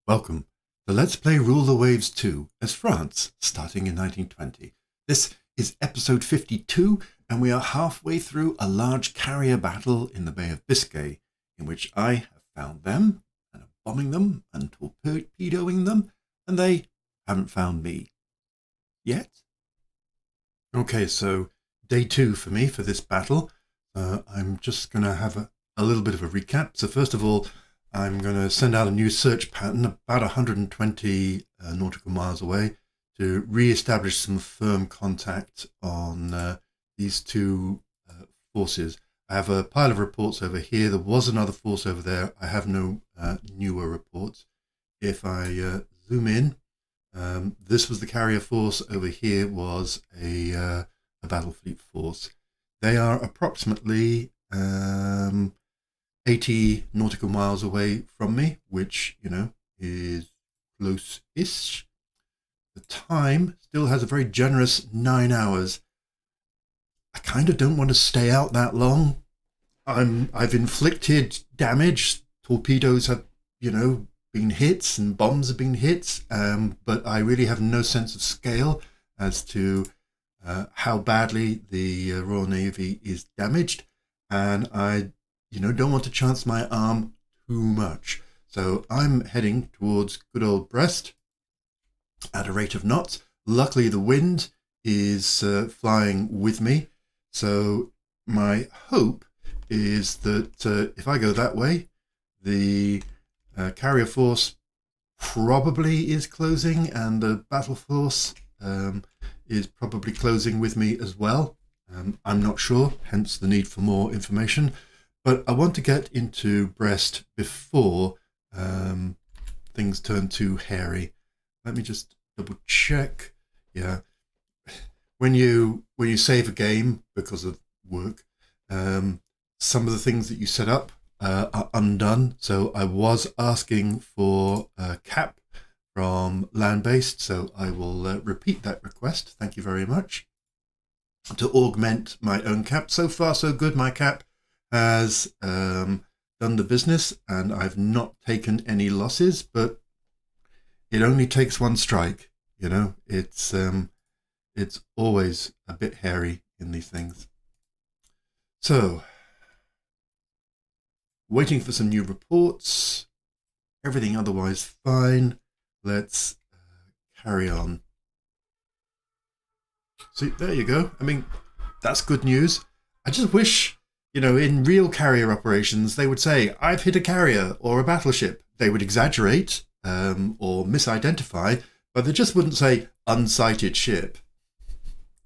Welcome to Let's Play Rule the Waves 2 as France, starting in 1920. This is episode 52, and we are halfway through a large carrier battle in the Bay of Biscay, in which I have found them, and am bombing them, and torpedoing them, and they haven't found me. Yet? Okay, so day 2 for me for this battle. I'm just going to have a little bit of a recap. So first of all, I'm going to send out a new search pattern about 120 nautical miles away to re-establish some firm contact on these two forces. I have a pile of reports over here. There was another force over there. I have no newer reports. If I zoom in, this was the carrier force. Over here was a battle fleet force. They are approximately 80 nautical miles away from me, which, you know, is close-ish. The time still has a very generous 9 hours. I kind of don't want to stay out that long. I've inflicted damage. Torpedoes have, you know, been hits and bombs have been hits, but I really have no sense of scale as to how badly the Royal Navy is damaged, and I don't want to chance my arm too much. So I'm heading towards good old Brest at a rate of knots. Luckily, the wind is flying with me. So my hope is that if I go that way, the carrier force probably is closing, and the battle force is probably closing with me as well. I'm not sure, hence the need for more information. But I want to get into Brest before things turn too hairy. Let me just double check. Yeah, when you save a game because of work, some of the things that you set up are undone. So I was asking for a cap from land-based, so I will repeat that request. Thank you very much. To augment my own cap. So far, so good. My cap has done the business, and I've not taken any losses, but it only takes one strike. You know, it's always a bit hairy in these things. So, waiting for some new reports. Everything otherwise fine. Let's carry on. See, there you go. I mean, that's good news. I just wish, in real carrier operations, they would say, I've hit a carrier or a battleship. They would exaggerate or misidentify, but they just wouldn't say unsighted ship.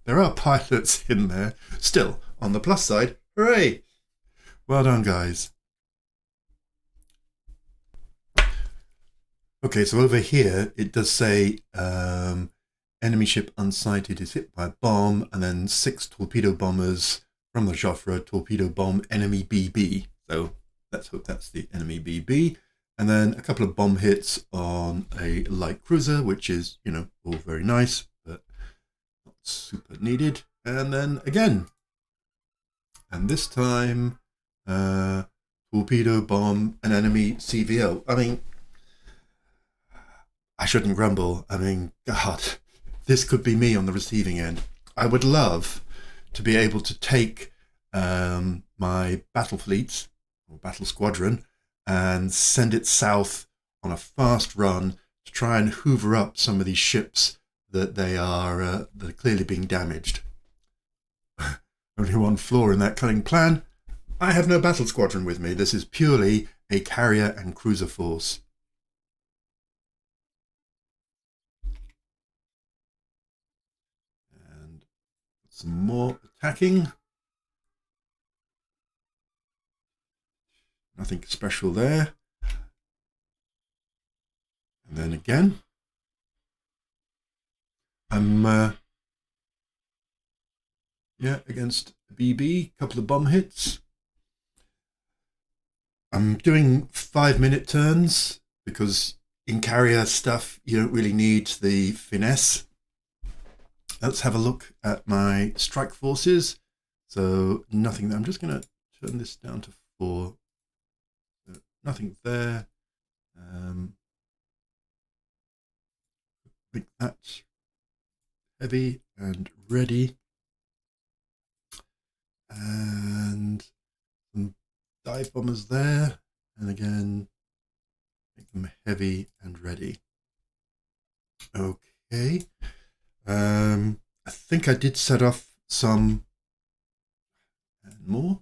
There are pilots in there. Still, on the plus side, hooray! Well done, guys. Okay, so over here, it does say enemy ship unsighted is hit by a bomb, and then 6 torpedo bombers from the Joffre torpedo bomb enemy BB. So let's hope that's the enemy BB. And then a couple of bomb hits on a light cruiser, which is, all very nice, but not super needed. And then again. And this time, torpedo bomb an enemy CVO. I mean, I shouldn't grumble. I mean, God, this could be me on the receiving end. I would love to be able to take my battle fleet or battle squadron and send it south on a fast run to try and hoover up some of these ships that they're clearly being damaged. Only one flaw in that cunning plan. I have no battle squadron with me. This is purely a carrier and cruiser force. And some more attacking. Nothing special there. And then again, I'm against BB, couple of bomb hits. I'm doing 5-minute turns because in carrier stuff you don't really need the finesse. Let's have a look at my strike forces. So nothing. I'm just going to turn this down to 4. Nothing there. make that heavy and ready. And some dive bombers there. And again, make them heavy and ready. Okay. I think I did set off some and more.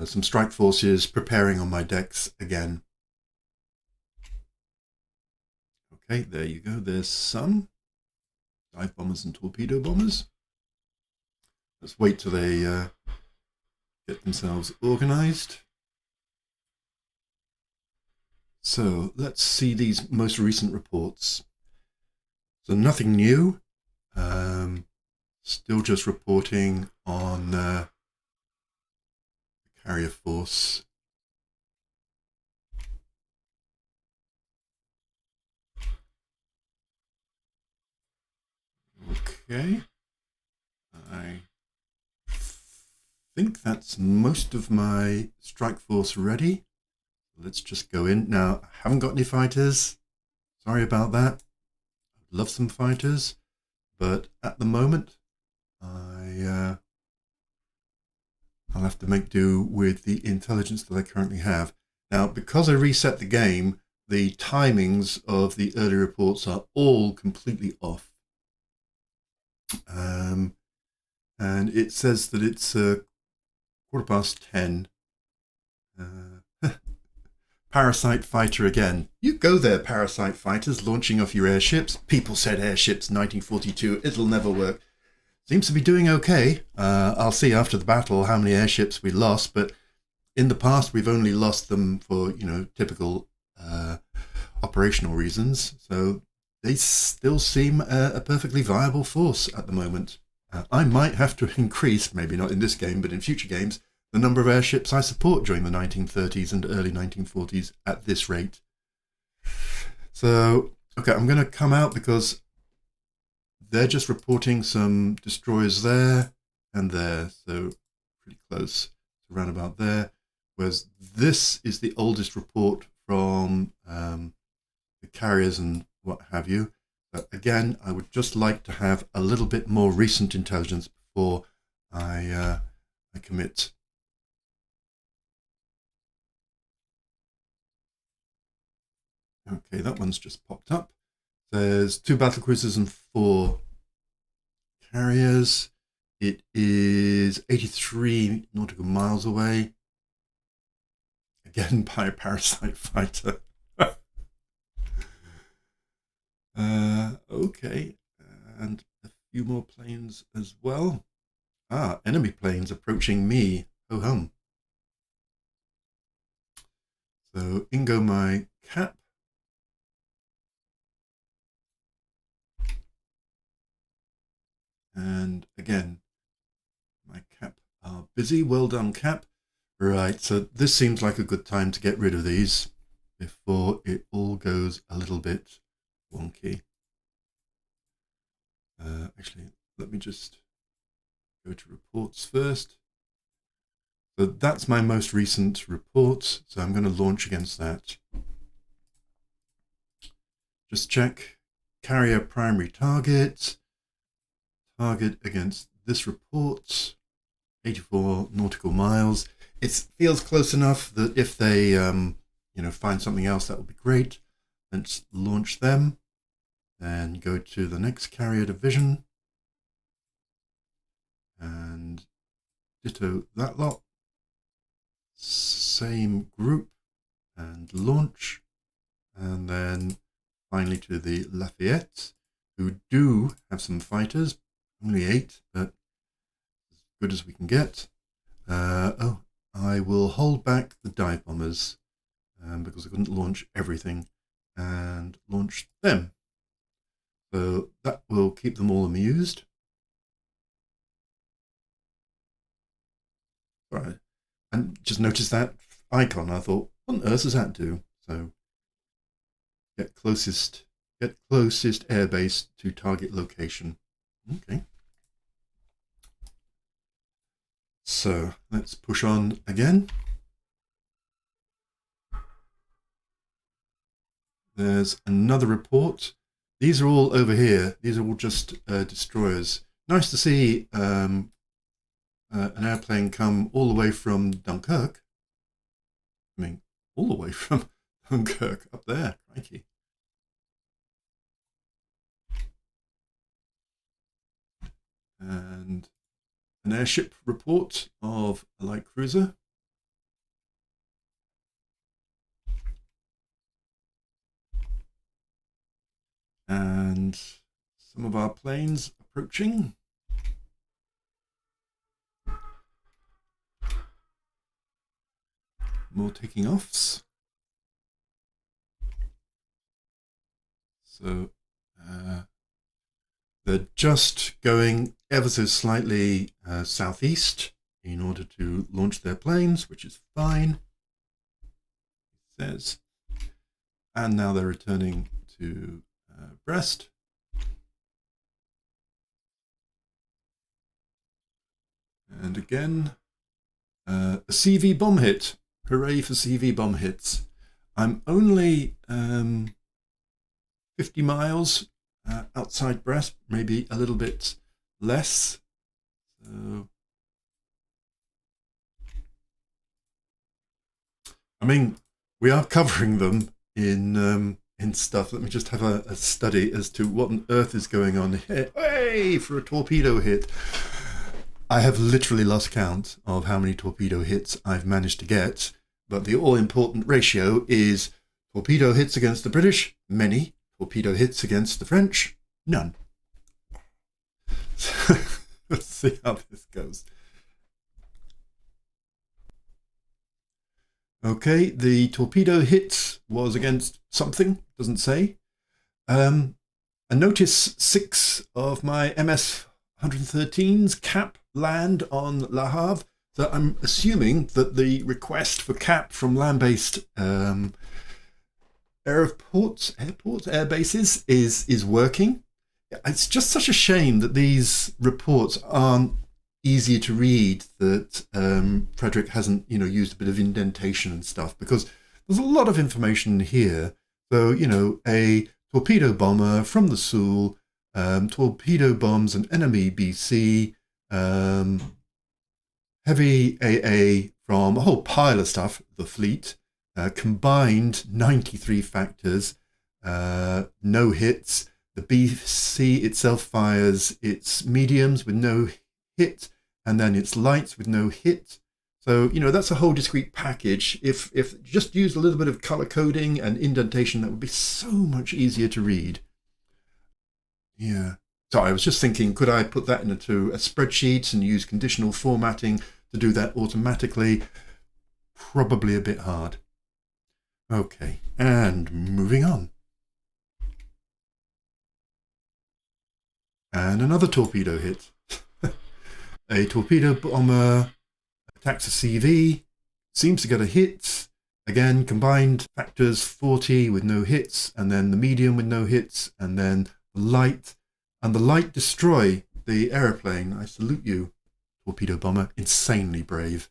Some strike forces preparing on my decks again. Okay, there you go. There's some dive bombers and torpedo bombers. Let's wait till they get themselves organized. So let's see these most recent reports. So nothing new. Still just reporting on the carrier force. Okay. I think that's most of my strike force ready. Let's just go in. Now, I haven't got any fighters. Sorry about that. I'd love some fighters. But at the moment, I'll have to make do with the intelligence that I currently have. Now, because I reset the game, the timings of the early reports are all completely off. And it says that it's 10:15. Parasite fighter again. You go there, parasite fighters, launching off your airships. People said airships 1942. It'll never work. Seems to be doing okay. I'll see after the battle how many airships we lost, but in the past we've only lost them for, typical operational reasons. So they still seem a perfectly viable force at the moment. I might have to increase, maybe not in this game, but in future games, the number of airships I support during the 1930s and early 1940s at this rate. So, okay, I'm going to come out because they're just reporting some destroyers there and there, so pretty close to round about there. Whereas this is the oldest report from the carriers and what have you. But again, I would just like to have a little bit more recent intelligence before I commit. Okay, that one's just popped up. There's 2 battlecruisers and 4 carriers. It is 83 nautical miles away. Again, by a parasite fighter. Okay, and a few more planes as well. Enemy planes approaching me. Ho hum. So in go my cap. And again, my cap are busy. Well done, cap. Right, so this seems like a good time to get rid of these before it all goes a little bit wonky. Actually, let me just go to reports first. So that's my most recent report, so I'm going to launch against that. Just check carrier primary target against this report, 84 nautical miles. It feels close enough that if they find something else, that would be great. Let's launch them. Then go to the next carrier division and ditto that lot. Same group and launch. And then finally to the Lafayette, who do have some fighters, only 8, but as good as we can get. I will hold back the dive bombers because I couldn't launch everything and launch them. So that will keep them all amused. Right. And just notice that icon. I thought, what on earth does that do? So get closest airbase to target location. Okay. So let's push on again. There's another report. These are all over here. These are all just destroyers. Nice to see an airplane come all the way from Dunkirk. I mean, all the way from Dunkirk up there. Crikey. And an airship report of a light cruiser. And some of our planes approaching. More taking offs. So they're just going ever so slightly southeast in order to launch their planes, which is fine, it says. And now they're returning to Brest. And again, a CV bomb hit. Hooray for CV bomb hits. I'm only 50 miles outside Brest, maybe a little bit less. So, I mean, we are covering them in stuff. Let me just have a study as to what on earth is going on here. Hey, for a torpedo hit. I have literally lost count of how many torpedo hits I've managed to get, but the all-important ratio is torpedo hits against the British, many. Torpedo hits against the French, none. Let's see how this goes. Okay, the torpedo hit was against something, doesn't say. I notice 6 of my MS 113s cap land on Le Havre, so I'm assuming that the request for cap from land-based air bases is working. It's just such a shame that these reports aren't easier to read, that Frederick hasn't, used a bit of indentation and stuff, because there's a lot of information here. So, a torpedo bomber from the Soule, torpedo bombs an enemy BC, heavy AA from a whole pile of stuff, the fleet, combined 93 factors, no hits. The BC itself fires its mediums with no hit, and then its lights with no hit. So, that's a whole discrete package. If just used a little bit of color coding and indentation, that would be so much easier to read. Yeah. So I was just thinking, could I put that into a spreadsheet and use conditional formatting to do that automatically? Probably a bit hard. Okay, and moving on. And another torpedo hit. A torpedo bomber attacks a CV, seems to get a hit. Again, combined factors 40 with no hits, and then the medium with no hits, and then the light. And the light destroy the aeroplane. I salute you, torpedo bomber. Insanely brave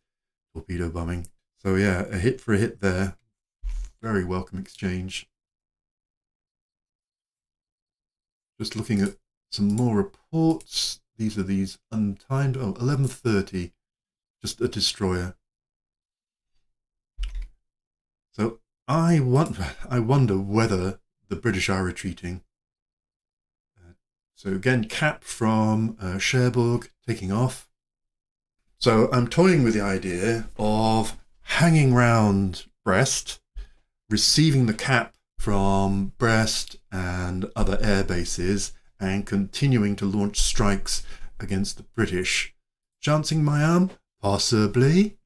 torpedo bombing. So yeah, a hit for a hit there. Very welcome exchange. Just looking at some more reports. These are these untimed. Oh, 11:30. Just a destroyer. So I wonder whether the British are retreating. So again, cap from Cherbourg taking off. So I'm toying with the idea of hanging round Brest, receiving the cap from Brest and other air bases, and continuing to launch strikes against the British. Chancing my arm? Possibly.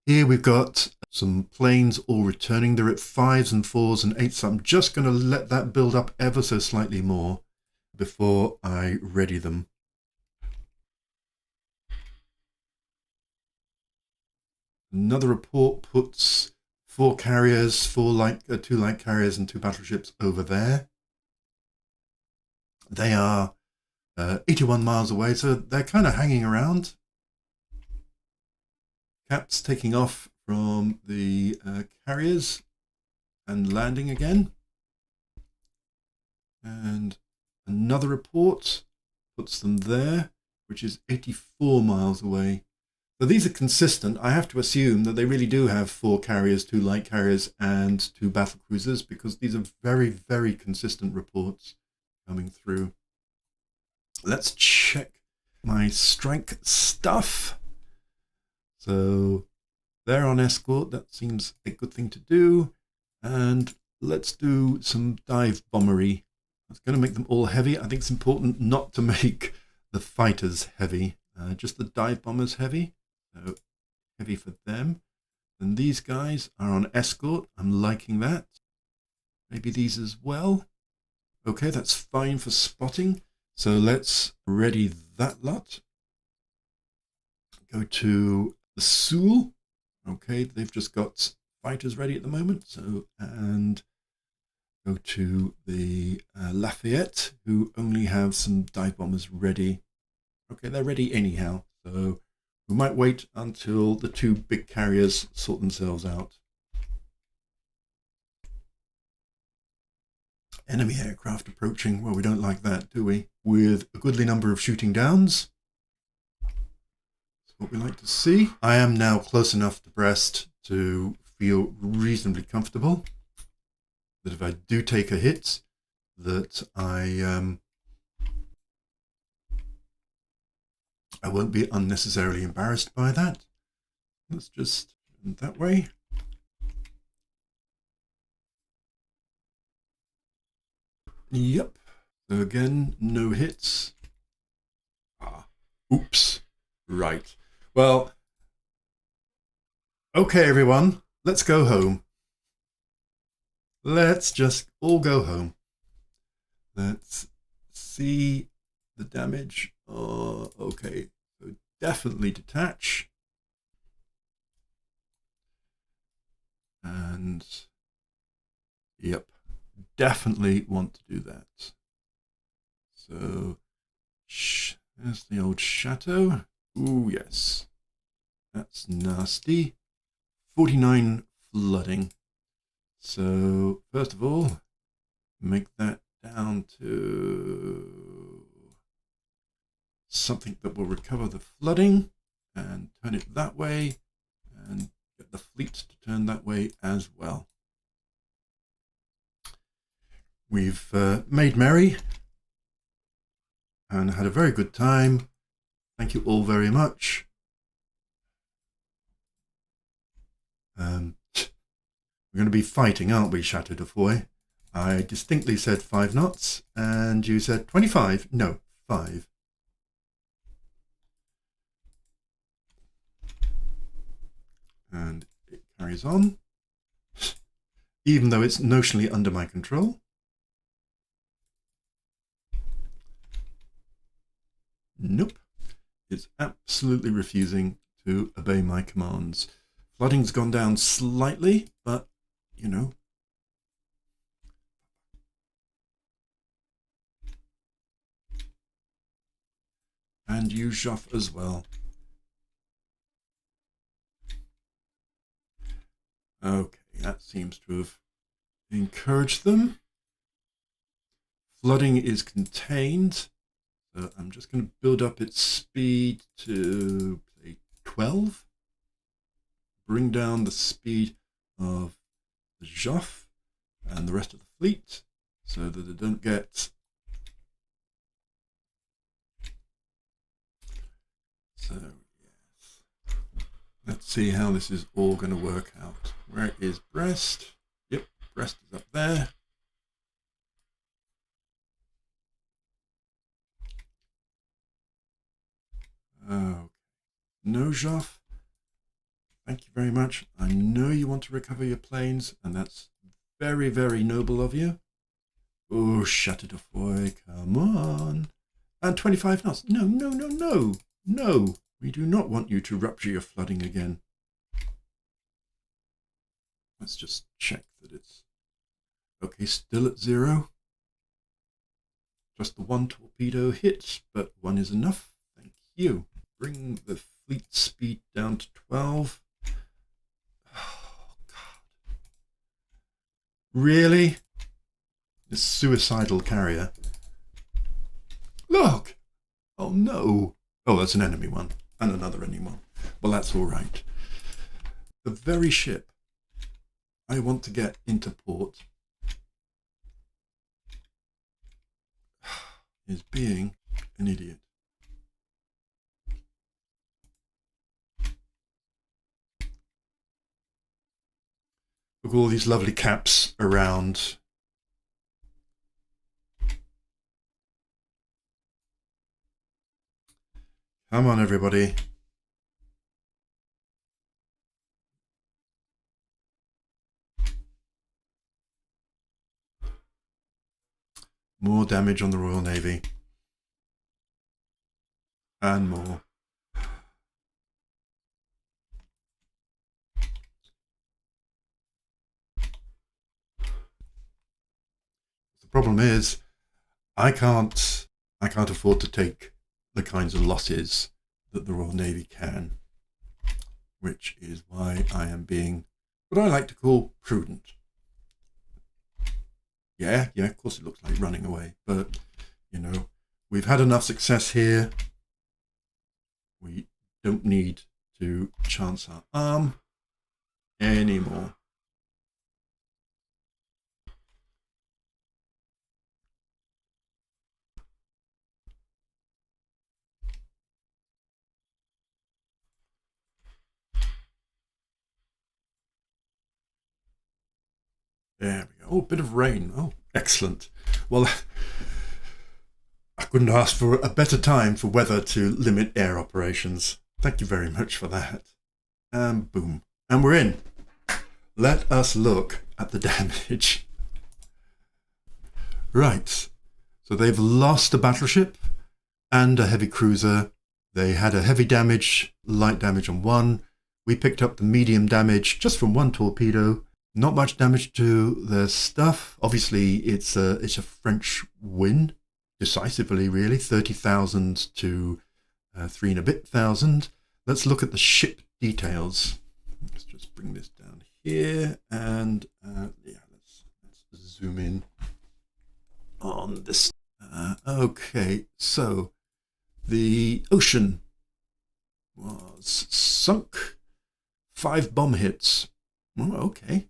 Here we've got some planes all returning. They're at 5s and 4s and 8s, so I'm just going to let that build up ever so slightly more before I ready them. Another report puts 4 carriers, 2 light carriers and 2 battleships over there. They are 81 miles away, so they're kind of hanging around. Caps taking off from the carriers and landing again. And another report puts them there, which is 84 miles away. So these are consistent. I have to assume that they really do have 4 carriers, 2 light carriers, and 2 battle cruisers, because these are very, very consistent reports coming through. Let's check my strike stuff. So they're on escort. That seems a good thing to do. And let's do some dive bombery. It's going to make them all heavy. I think it's important not to make the fighters heavy, just the dive bombers heavy. So heavy for them. And these guys are on escort. I'm liking that. Maybe these as well. Okay, that's fine for spotting. So let's ready that lot. Go to the Soul. Okay, they've just got fighters ready at the moment. So, and go to the Lafayette, who only have some dive bombers ready. Okay, they're ready anyhow. So we might wait until the 2 big carriers sort themselves out. Enemy aircraft approaching. Well, we don't like that, do we? With a goodly number of shooting downs. That's what we like to see. I am now close enough to Brest to feel reasonably comfortable that if I do take a hit, that I won't be unnecessarily embarrassed by that. Let's just turn that way. Yep. So again, no hits. Oops. Right. Well, okay, everyone, let's go home. Let's just all go home. Let's see the damage. Oh, okay. So definitely detach. And yep, definitely want to do that. So there's the old chateau. Ooh, yes. That's nasty. 49 flooding. So first of all, make that down to something that will recover the flooding and turn it that way, and get the fleet to turn that way as well. We've made merry and had a very good time. Thank you all very much. We're going to be fighting, aren't we, Chateau de Foy? I distinctly said 5 knots, and you said 25. No, 5. And it carries on, even though it's notionally under my control. Nope. It's absolutely refusing to obey my commands. Flooding's gone down slightly, but, you know. And you, Joff, as well. Okay, that seems to have encouraged them. Flooding is contained. So I'm just going to build up its speed to, say, 12. Bring down the speed of the Joff and the rest of the fleet so that they don't get... So, yes. Let's see how this is all going to work out. Where is Brest? Yep, Brest is up there. Okay. No, Joff. Thank you very much. I know you want to recover your planes, and that's very, very noble of you. Oh, Chateau de Foy, come on. And 25 knots. No, no, no, no. No, we do not want you to rupture your flooding again. Let's just check that it's okay, still at 0. Just the 1 torpedo hit, but 1 is enough. Thank you. Bring the fleet speed down to 12. Oh, God. Really? This suicidal carrier. Look! Oh no! Oh, that's an enemy one. And another enemy one. Well, that's all right. The very ship I want to get into port is being an idiot. Look at all these lovely caps around. Come on, everybody. More damage on the Royal Navy. And more. The problem is, I can't afford to take the kinds of losses that the Royal Navy can, which is why I am being what I like to call prudent. Yeah, of course it looks like running away, but, you know, we've had enough success here. We don't need to chance our arm anymore. There we go. Oh, a bit of rain. Oh, excellent. Well, I couldn't ask for a better time for weather to limit air operations. Thank you very much for that. And boom. And we're in. Let us look at the damage. Right. So they've lost a battleship and a heavy cruiser. They had a heavy damage, light damage on one. We picked up the medium damage just from one torpedo. Not much damage to their stuff. Obviously, it's a French win, decisively, really. 30,000 to 3 and a bit thousand. Let's look at the ship details. Let's just bring this down here, and yeah, let's zoom in on this. Okay, so the Ocean was sunk. 5 bomb hits. Oh, okay.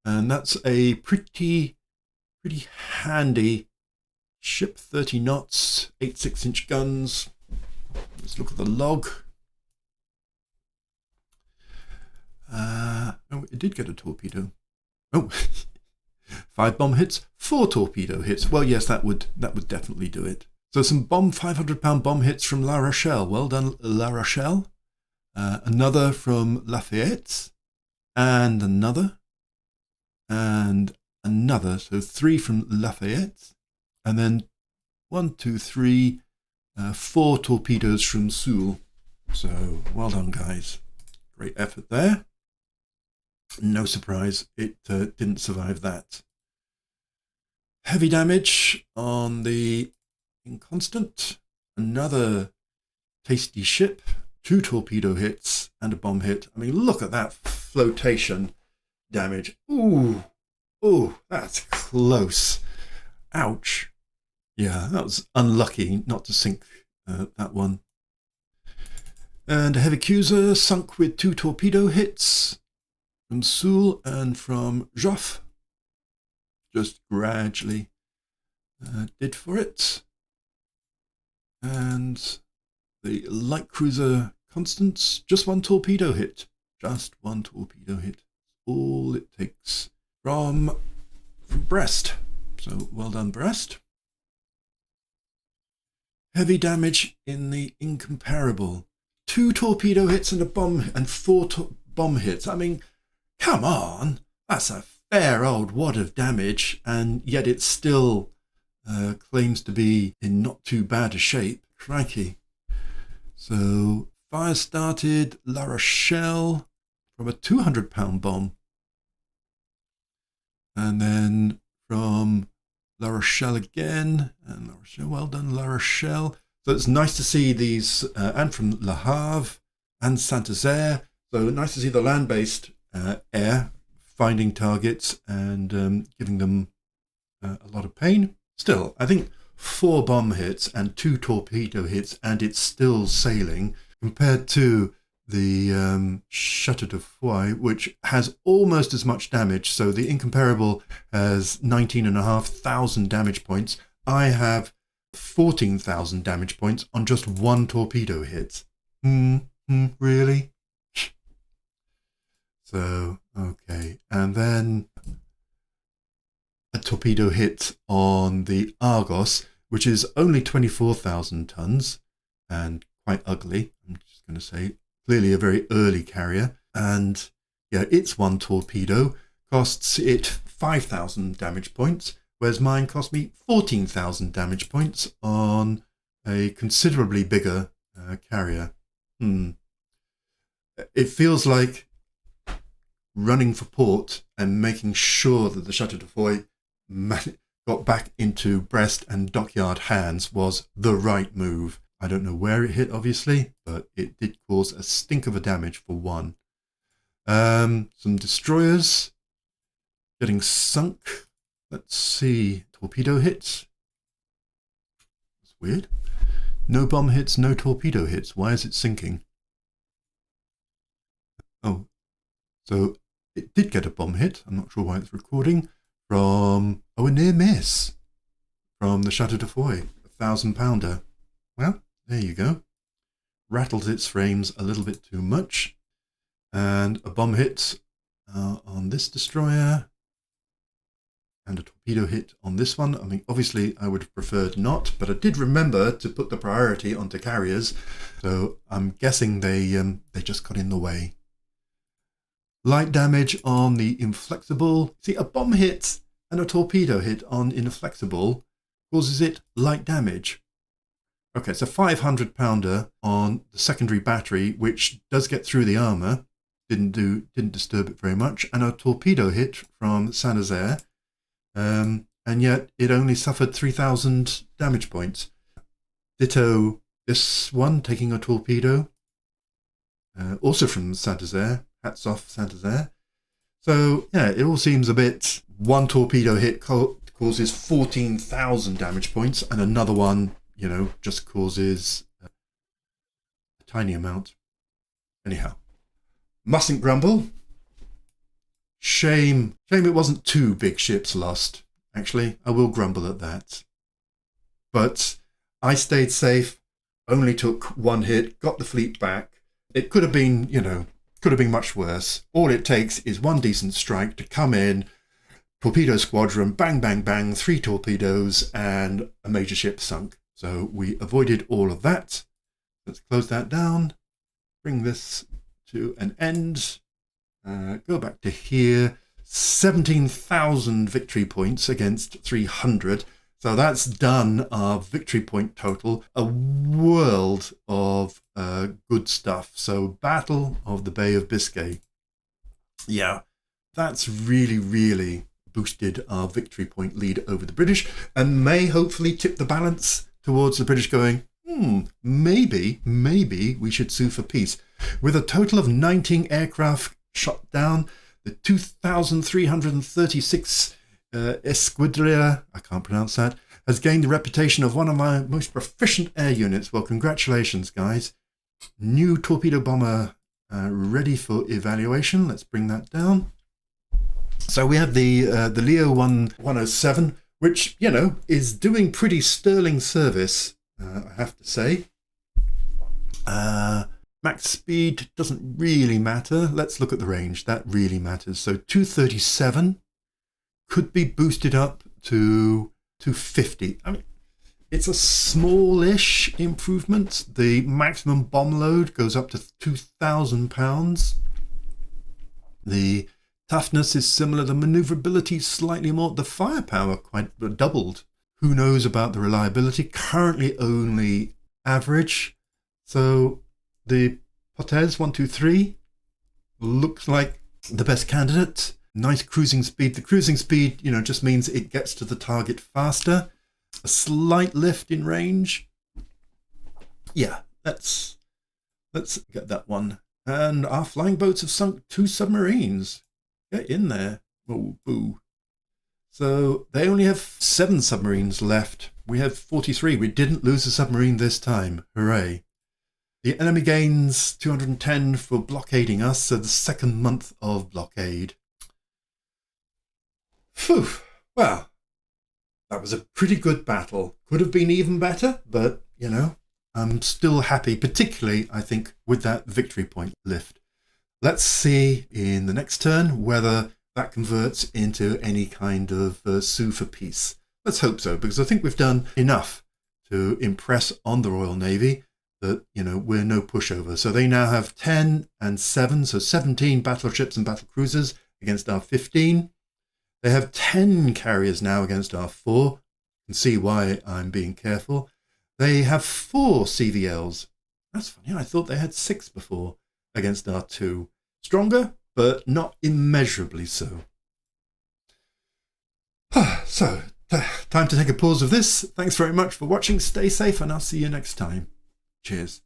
And that's a pretty handy ship, 30 knots, 8 6-inch guns. Let's look at the log. Oh, it did get a torpedo. Oh, 5 bomb hits, 4 torpedo hits. Well, yes, that would definitely do it. So some 500-pound bomb hits from La Rochelle. Well done, La Rochelle. Another from Lafayette. And another. And another. So 3 from Lafayette. And then 1, 2, 3, 4 torpedoes from Soule. So well done, guys. Great effort there. No surprise, it didn't survive that. Heavy damage on the Inconstant. Another tasty ship. 2 torpedo hits and a bomb hit. I mean, look at that flotation damage. Ooh, that's close. Ouch. Yeah, that was unlucky not to sink that one. And a heavy cruiser sunk with 2 torpedo hits from Soule and from Joffre. Just gradually did for it. And the light cruiser Constance, just 1 torpedo hit. Just 1 torpedo hit. All it takes from Brest. So well done, Brest. Heavy damage in the Incomparable. 2 torpedo hits and a bomb and 4 bomb hits. I mean, come on. That's a fair old wad of damage, and yet it still claims to be in not too bad a shape. Crikey. So fire started La Rochelle from a 200-pound bomb. And then from La Rochelle again. And La Rochelle, well done, La Rochelle. So it's nice to see these, and from Le Havre and Saint-Nazaire. So nice to see the land-based air finding targets and giving them a lot of pain. Still, I think 4 bomb hits and 2 torpedo hits, and it's still sailing, compared to the Chateau de Foy, which has almost as much damage. So the Incomparable has 19,500 damage points. I have 14,000 damage points on just 1 torpedo hit. Really? So, okay. And then a torpedo hit on the Argos, which is only 24,000 tons and quite ugly, I'm just going to say. Clearly a very early carrier. And yeah, its 1 torpedo costs it 5,000 damage points, whereas mine cost me 14,000 damage points on a considerably bigger carrier. It feels like running for port and making sure that the Chateau de Foy got back into Brest and dockyard hands was the right move. I don't know where it hit, obviously, but it did cause a stink of a damage for 1. Some destroyers getting sunk. Let's see. Torpedo hits. That's weird. No bomb hits, no torpedo hits. Why is it sinking? Oh, so it did get a bomb hit. I'm not sure why it's recording. From, a near miss. From the Chateau de Foy, a 1,000-pounder. Well, there you go. Rattled its frames a little bit too much. And a bomb hit on this destroyer. And a torpedo hit on this one. I mean, obviously, I would have preferred not, but I did remember to put the priority onto carriers. So I'm guessing they just got in the way. Light damage on the Inflexible. See, a bomb hit and a torpedo hit on Inflexible causes it light damage. Okay, so 500-pounder on the secondary battery, which does get through the armour. Didn't disturb it very much. And a torpedo hit from Saint-Nazaire. And yet it only suffered 3,000 damage points. Ditto this one, taking a torpedo. Also from Saint-Nazaire. Hats off, Saint-Nazaire. So, yeah, it all seems a bit... 1 torpedo hit causes 14,000 damage points, and another one, just causes a tiny amount. Anyhow, mustn't grumble. Shame it wasn't 2 big ships lost. Actually, I will grumble at that. But I stayed safe, only took 1 hit, got the fleet back. It could have been, could have been much worse. All it takes is 1 decent strike to come in, torpedo squadron, bang, bang, bang, 3 torpedoes, and a major ship sunk. So we avoided all of that. Let's close that down, bring this to an end, go back to here. 17,000 victory points against 300. So that's done our victory point total. A world of good stuff. So Battle of the Bay of Biscay. Yeah, that's really, really boosted our victory point lead over the British and may hopefully tip the balance towards the British going, maybe we should sue for peace. With a total of 19 aircraft shot down, the 2,336 Escuadrilla, I can't pronounce that, has gained the reputation of one of my most proficient air units. Well, congratulations, guys. New torpedo bomber ready for evaluation. Let's bring that down. So we have the Leo 107, which, is doing pretty sterling service, I have to say. Max speed doesn't really matter. Let's look at the range. That really matters. So 237 could be boosted up to 250. I mean, it's a smallish improvement. The maximum bomb load goes up to 2,000 pounds. The toughness is similar. The maneuverability is slightly more. The firepower quite doubled. Who knows about the reliability? Currently only average. So the Potez 123 looks like the best candidate. Nice cruising speed. The cruising speed, just means it gets to the target faster. A slight lift in range. Yeah, let's get that one. And our flying boats have sunk 2 submarines. Get in there. Oh, boo. So they only have 7 submarines left. We have 43. We didn't lose a submarine this time. Hooray. The enemy gains 210 for blockading us, so the second month of blockade. Phew. Well, that was a pretty good battle. Could have been even better, but, you know, I'm still happy, particularly, I think, with that victory point lift. Let's see in the next turn whether that converts into any kind of sue for peace. Let's hope so, because I think we've done enough to impress on the Royal Navy that, you know, we're no pushover. So they now have 10 and 7, so 17 battleships and battle cruisers against our 15. They have 10 carriers now against our 4. You can see why I'm being careful. They have 4 CVLs. That's funny, I thought they had 6 before against our 2. Stronger, but not immeasurably so. So, time to take a pause of this. Thanks very much for watching. Stay safe, and I'll see you next time. Cheers.